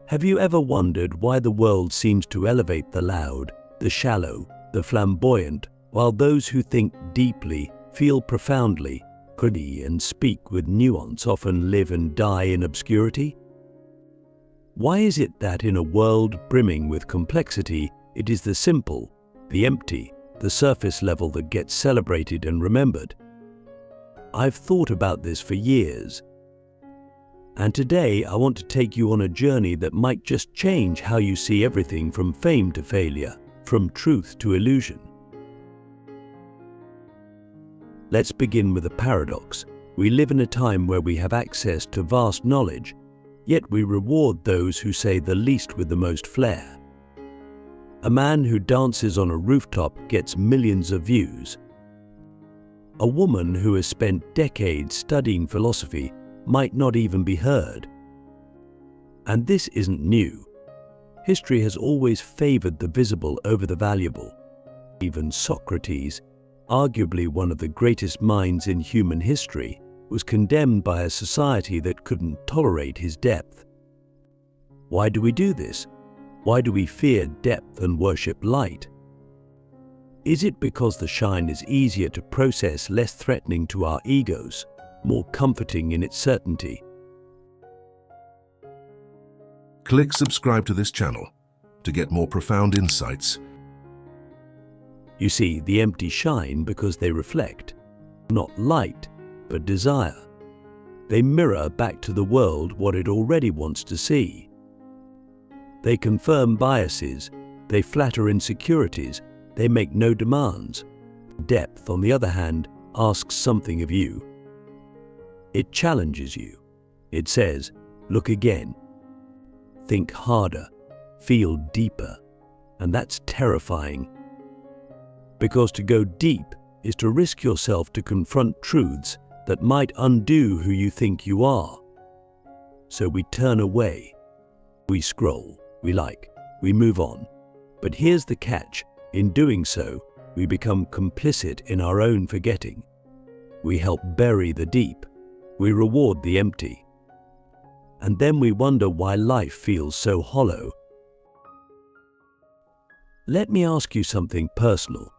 Have you ever wondered why the world seems to elevate the loud, the shallow, the flamboyant, while those who think deeply, feel profoundly, and speak with nuance often live and die in obscurity? Why is it that in a world brimming with complexity, it is the simple, the empty, the surface level that gets celebrated and remembered? I've thought about this for years. And today I want to take you on a journey that might just change how you see everything from fame to failure, from truth to illusion. Let's begin with a paradox. We live in a time where we have access to vast knowledge, yet we reward those who say the least with the most flair. A man who dances on a rooftop gets millions of views. A woman who has spent decades studying philosophy might not even be heard. And this isn't new. History has always favored the visible over the valuable. Even Socrates, arguably one of the greatest minds in human history, was condemned by a society that couldn't tolerate his depth. Why do we do this? Why do we fear depth and worship light? Is it because the shine is easier to process, less threatening to our egos, more comforting in its certainty? Click subscribe to this channel to get more profound insights. You see, the empty shine because they reflect, not light, but desire. They mirror back to the world what it already wants to see. They confirm biases, they flatter insecurities, they make no demands. Depth, on the other hand, asks something of you. It challenges you. It says, look again. Think harder, feel deeper, and that's terrifying. Because to go deep is to risk yourself to confront truths that might undo who you think you are. So we turn away. We scroll, we like, we move on. But here's the catch. In doing so, we become complicit in our own forgetting. We help bury the deep. We reward the empty. And then we wonder why life feels so hollow. Let me ask you something personal.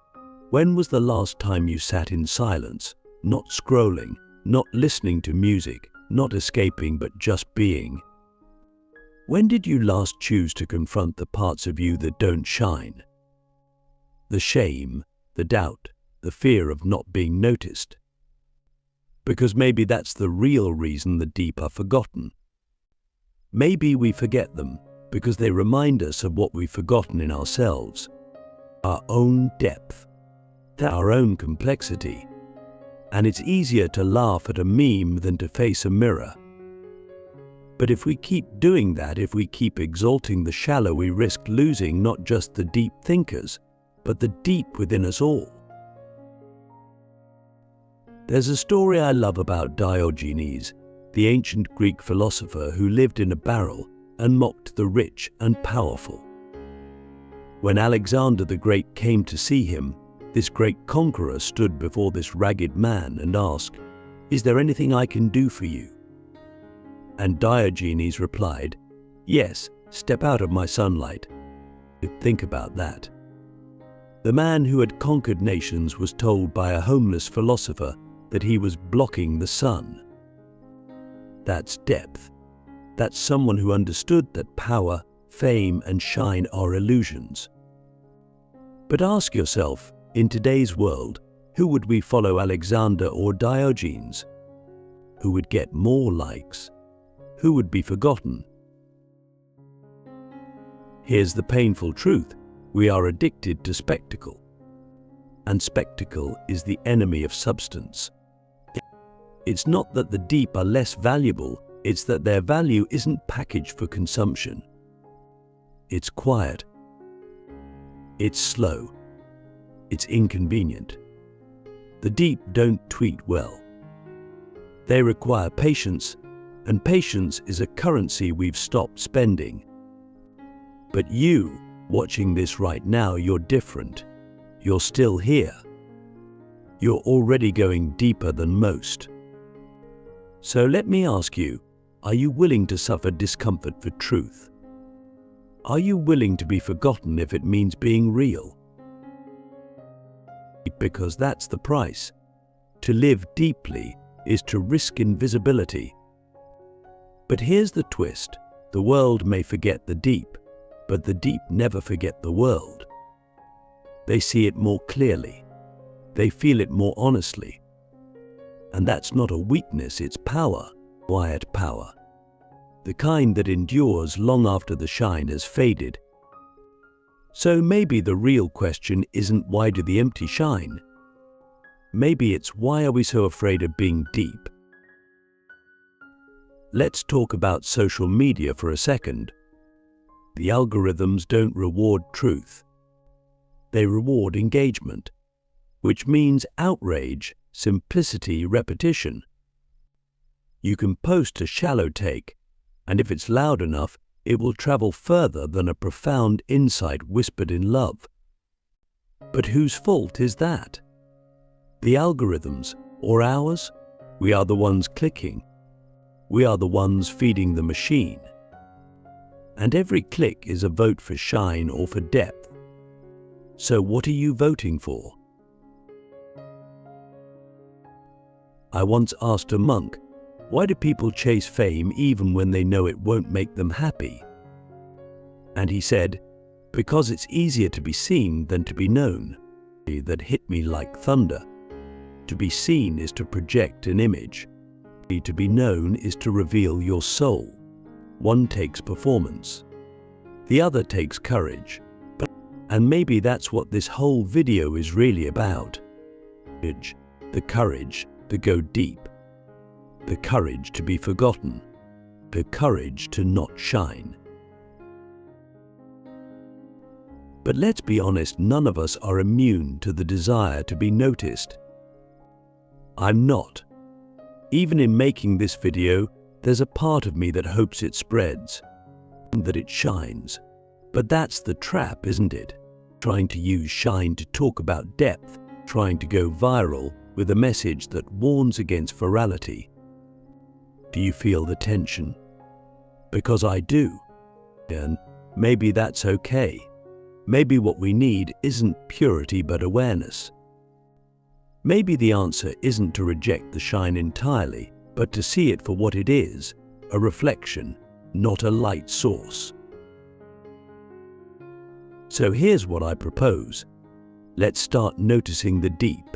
When was the last time you sat in silence, not scrolling, not listening to music, not escaping but just being? When did you last choose to confront the parts of you that don't shine? The shame, the doubt, the fear of not being noticed. Because maybe that's the real reason the deep are forgotten. Maybe we forget them because they remind us of what we've forgotten in ourselves, our own depth, our own complexity. And it's easier to laugh at a meme than to face a mirror. But if we keep doing that, if we keep exalting the shallow, we risk losing not just the deep thinkers, but the deep within us all. There's a story I love about Diogenes, the ancient Greek philosopher who lived in a barrel and mocked the rich and powerful. When Alexander the Great came to see him, this great conqueror stood before this ragged man and asked, "Is there anything I can do for you?" And Diogenes replied, "Yes, step out of my sunlight." Think about that. The man who had conquered nations was told by a homeless philosopher that he was blocking the sun. That's depth. That's someone who understood that power, fame, and shine are illusions. But ask yourself, in today's world, who would we follow, Alexander or Diogenes? Who would get more likes? Who would be forgotten? Here's the painful truth. We are addicted to spectacle. And spectacle is the enemy of substance. It's not that the deep are less valuable, it's that their value isn't packaged for consumption. It's quiet. It's slow. It's inconvenient. The deep don't tweet well. They require patience, and patience is a currency we've stopped spending. But you, watching this right now, you're different. You're still here. You're already going deeper than most. So let me ask you, are you willing to suffer discomfort for truth? Are you willing to be forgotten if it means being real? Because that's the price. To live deeply is to risk invisibility. But here's the twist. The world may forget the deep, but the deep never forget the world. They see it more clearly. They feel it more honestly. And that's not a weakness, it's power, quiet power. The kind that endures long after the shine has faded. So maybe the real question isn't why do the empty shine? Maybe it's why are we so afraid of being deep? Let's talk about social media for a second. The algorithms don't reward truth. They reward engagement, which means outrage, simplicity, repetition. You can post a shallow take, and if it's loud enough, it will travel further than a profound insight whispered in love. But whose fault is that? The algorithms or ours? We are the ones clicking. We are the ones feeding the machine. And every click is a vote for shine or for depth. So what are you voting for? I once asked a monk, why do people chase fame even when they know it won't make them happy? And he said, because it's easier to be seen than to be known. That hit me like thunder. To be seen is to project an image. To be known is to reveal your soul. One takes performance. The other takes courage. And maybe that's what this whole video is really about. The courage to go deep. The courage to be forgotten, the courage to not shine. But let's be honest, none of us are immune to the desire to be noticed. I'm not. Even in making this video, there's a part of me that hopes it spreads, that it shines. But that's the trap, isn't it? Trying to use shine to talk about depth, trying to go viral with a message that warns against virality. Do you feel the tension? Because I do. And maybe that's okay. Maybe what we need isn't purity but awareness. Maybe the answer isn't to reject the shine entirely, but to see it for what it is, a reflection, not a light source. So here's what I propose. Let's start noticing the deep.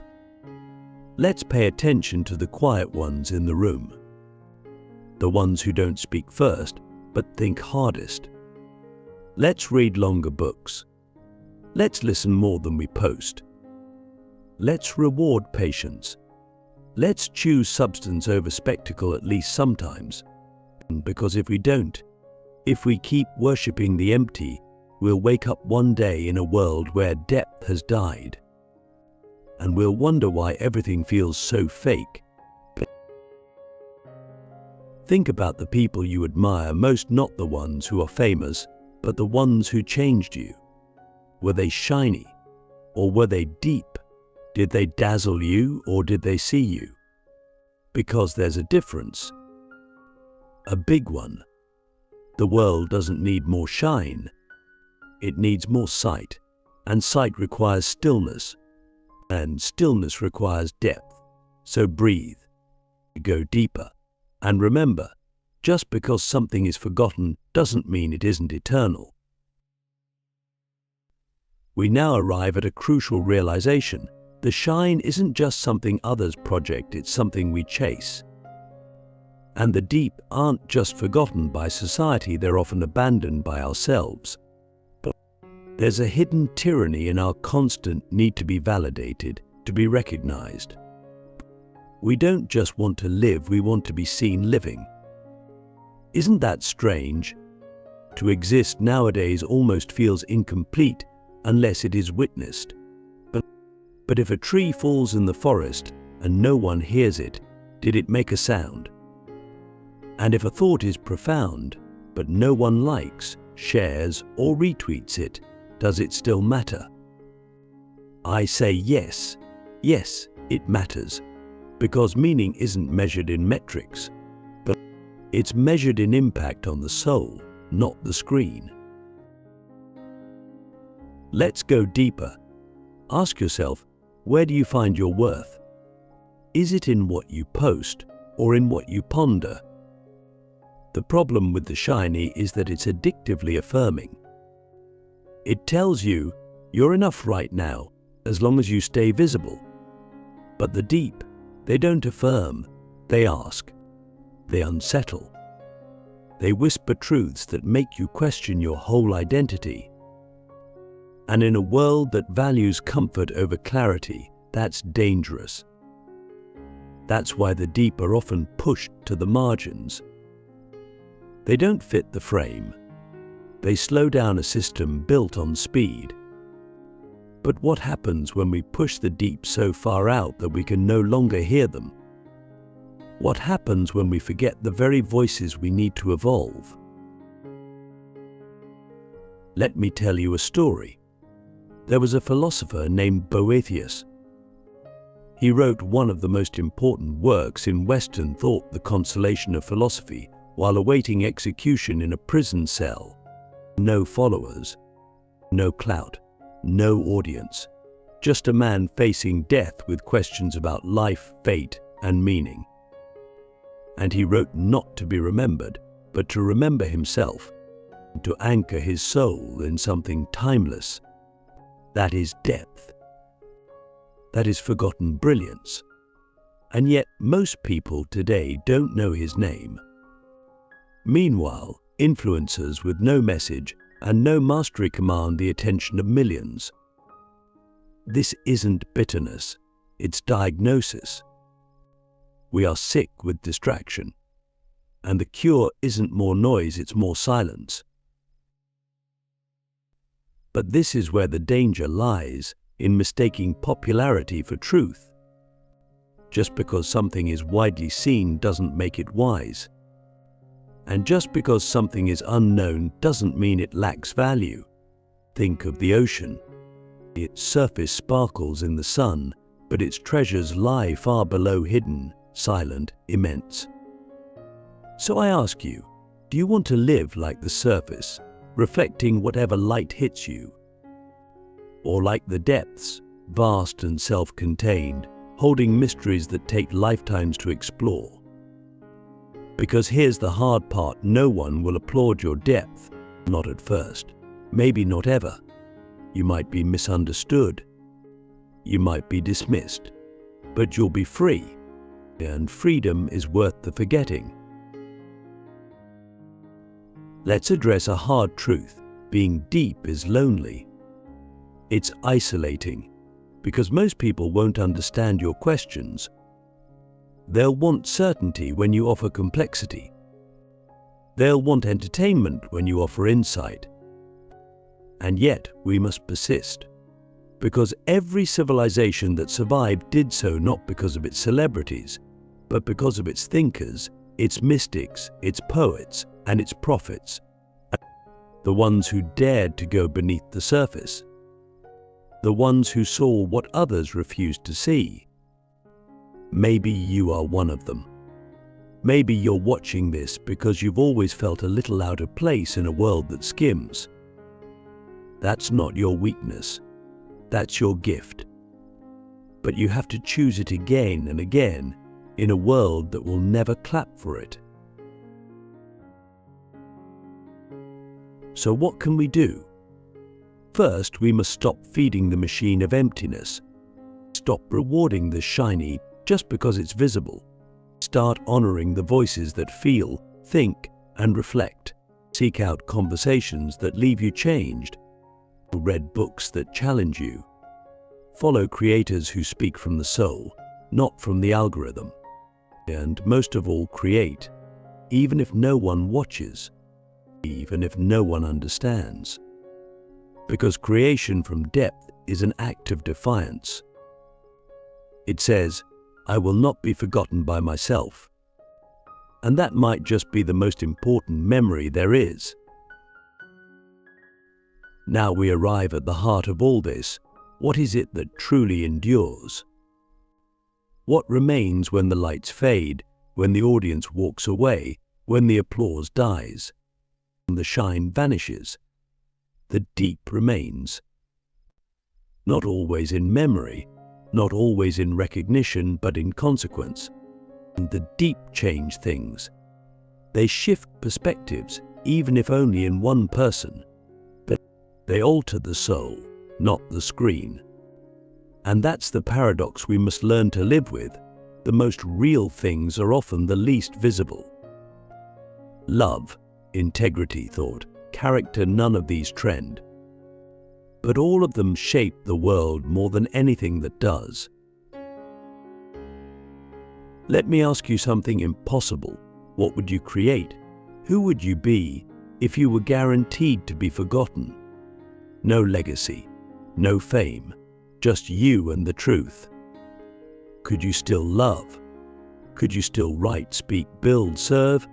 Let's pay attention to the quiet ones in the room. The ones who don't speak first, but think hardest. Let's read longer books. Let's listen more than we post. Let's reward patience. Let's choose substance over spectacle at least sometimes. Because if we don't, if we keep worshipping the empty, we'll wake up one day in a world where depth has died. And we'll wonder why everything feels so fake. Think about the people you admire most, not the ones who are famous, but the ones who changed you. Were they shiny, or were they deep? Did they dazzle you, or did they see you? Because there's a difference. A big one. The world doesn't need more shine. It needs more sight, and sight requires stillness, and stillness requires depth. So breathe, go deeper. And remember, just because something is forgotten doesn't mean it isn't eternal. We now arrive at a crucial realization. The shine isn't just something others project, it's something we chase. And the deep aren't just forgotten by society, they're often abandoned by ourselves. But there's a hidden tyranny in our constant need to be validated, to be recognized. We don't just want to live, we want to be seen living. Isn't that strange? To exist nowadays almost feels incomplete unless it is witnessed. But if a tree falls in the forest and no one hears it, did it make a sound? And if a thought is profound, but no one likes, shares, or retweets it, does it still matter? I say yes. Yes, it matters. Because meaning isn't measured in metrics, but it's measured in impact on the soul, not the screen. Let's go deeper. Ask yourself, where do you find your worth? Is it in what you post or in what you ponder? The problem with the shiny is that it's addictively affirming. It tells you you're enough right now as long as you stay visible. But the deep, they don't affirm, they ask, they unsettle. They whisper truths that make you question your whole identity. And in a world that values comfort over clarity, that's dangerous. That's why the deep are often pushed to the margins. They don't fit the frame. They slow down a system built on speed. But what happens when we push the deep so far out that we can no longer hear them? What happens when we forget the very voices we need to evolve? Let me tell you a story. There was a philosopher named Boethius. He wrote one of the most important works in Western thought, The Consolation of Philosophy, while awaiting execution in a prison cell. No followers, no clout, no audience, just a man facing death with questions about life, fate, and meaning. And he wrote not to be remembered, but to remember himself, to anchor his soul in something timeless. That is depth. That is forgotten brilliance. And yet most people today don't know his name. Meanwhile, influencers with no message and no mastery command the attention of millions. This isn't bitterness, it's diagnosis. We are sick with distraction, and the cure isn't more noise, it's more silence. But this is where the danger lies, in mistaking popularity for truth. Just because something is widely seen doesn't make it wise. And just because something is unknown doesn't mean it lacks value. Think of the ocean. Its surface sparkles in the sun, but its treasures lie far below, hidden, silent, immense. So I ask you, do you want to live like the surface, reflecting whatever light hits you? Or like the depths, vast and self-contained, holding mysteries that take lifetimes to explore? Because here's the hard part, no one will applaud your depth, not at first, maybe not ever. You might be misunderstood, you might be dismissed, but you'll be free, and freedom is worth the forgetting. Let's address a hard truth. Being deep is lonely. It's isolating, because most people won't understand your questions. They'll want certainty when you offer complexity. They'll want entertainment when you offer insight. And yet we must persist, because every civilization that survived did so not because of its celebrities, but because of its thinkers, its mystics, its poets, and its prophets, the ones who dared to go beneath the surface, the ones who saw what others refused to see. Maybe you are one of them. Maybe you're watching this because you've always felt a little out of place in a world that skims. That's not your weakness. That's your gift. But you have to choose it again and again in a world that will never clap for it. So what can we do? First, we must stop feeding the machine of emptiness. Stop rewarding the shiny just because it's visible. Start honoring the voices that feel, think, and reflect. Seek out conversations that leave you changed. Read books that challenge you. Follow creators who speak from the soul, not from the algorithm. And most of all, create, even if no one watches, even if no one understands. Because creation from depth is an act of defiance. It says, I will not be forgotten by myself. And that might just be the most important memory there is. Now we arrive at the heart of all this. What is it that truly endures? What remains when the lights fade, when the audience walks away, when the applause dies, when the shine vanishes? The deep remains. Not always in memory, not always in recognition, but in consequence. And the deep change things. They shift perspectives, even if only in one person. But they alter the soul, not the screen. And that's the paradox we must learn to live with. The most real things are often the least visible. Love, integrity, thought, character, none of these trend. But all of them shape the world more than anything that does. Let me ask you something impossible. What would you create? Who would you be if you were guaranteed to be forgotten? No legacy, no fame, just you and the truth. Could you still love? Could you still write, speak, build, serve?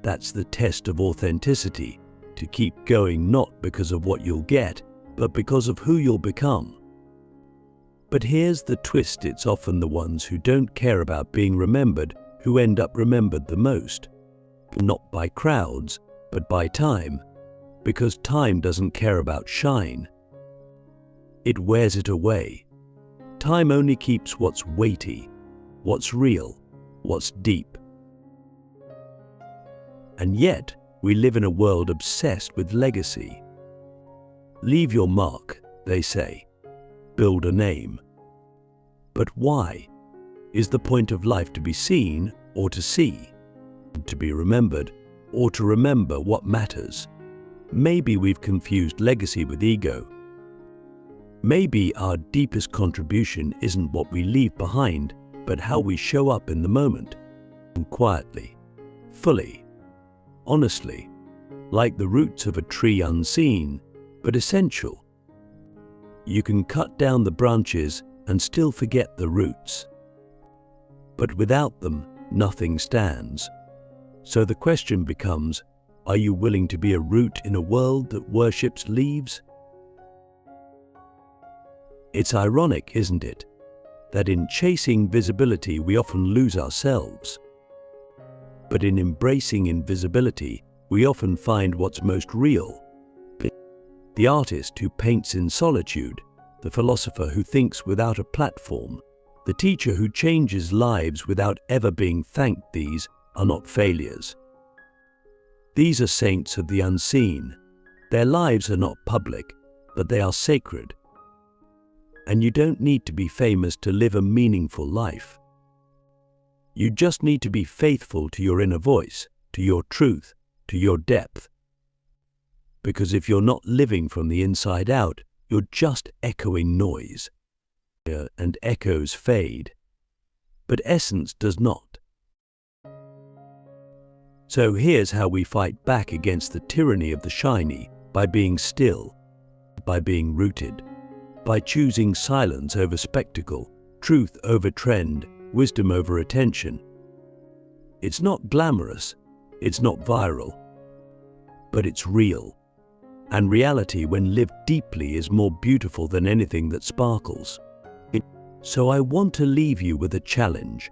That's the test of authenticity, to keep going not because of what you'll get, but because of who you'll become. But here's the twist, it's often the ones who don't care about being remembered who end up remembered the most. Not by crowds, but by time, because time doesn't care about shine. It wears it away. Time only keeps what's weighty, what's real, what's deep. And yet, we live in a world obsessed with legacy. Leave your mark, they say. Build a name. But why? Is the point of life to be seen or to see? To be remembered or to remember what matters? Maybe we've confused legacy with ego. Maybe our deepest contribution isn't what we leave behind, but how we show up in the moment. Quietly, fully, honestly, like the roots of a tree, unseen, but essential. You can cut down the branches and still forget the roots. But without them, nothing stands. So the question becomes, are you willing to be a root in a world that worships leaves? It's ironic, isn't it, that in chasing visibility we often lose ourselves. But in embracing invisibility, we often find what's most real. The artist who paints in solitude, the philosopher who thinks without a platform, the teacher who changes lives without ever being thanked, these are not failures. These are saints of the unseen. Their lives are not public, but they are sacred. And you don't need to be famous to live a meaningful life. You just need to be faithful to your inner voice, to your truth, to your depth. Because if you're not living from the inside out, you're just echoing noise. And echoes fade, but essence does not. So here's how we fight back against the tyranny of the shiny: by being still, by being rooted, by choosing silence over spectacle, truth over trend, wisdom over attention. It's not glamorous, it's not viral, but it's real. And reality, when lived deeply, is more beautiful than anything that sparkles. So I want to leave you with a challenge.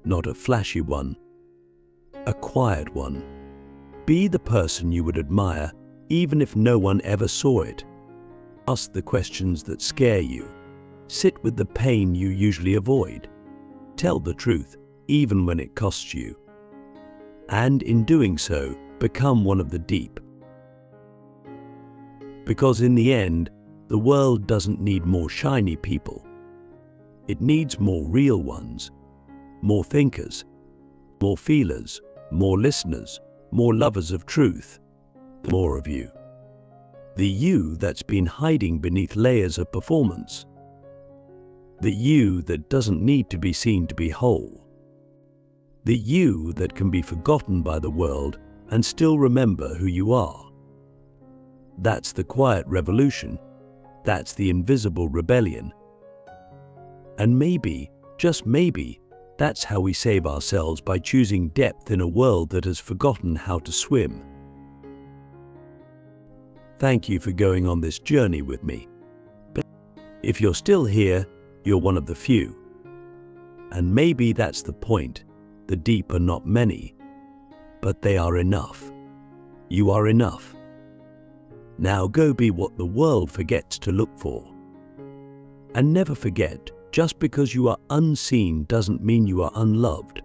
Not a flashy one, a quiet one. Be the person you would admire, even if no one ever saw it. Ask the questions that scare you. Sit with the pain you usually avoid. Tell the truth, even when it costs you. And in doing so, become one of the deep. Because in the end, the world doesn't need more shiny people. It needs more real ones, more thinkers, more feelers, more listeners, more lovers of truth, more of you. The you that's been hiding beneath layers of performance. The you that doesn't need to be seen to be whole. The you that can be forgotten by the world and still remember who you are. That's the quiet revolution. That's the invisible rebellion. And maybe, just maybe, that's how we save ourselves, by choosing depth in a world that has forgotten how to swim. Thank you for going on this journey with me. But if you're still here, you're one of the few. And maybe that's the point. The deep are not many, but they are enough. You are enough. Now go be what the world forgets to look for. And never forget, just because you are unseen doesn't mean you are unloved.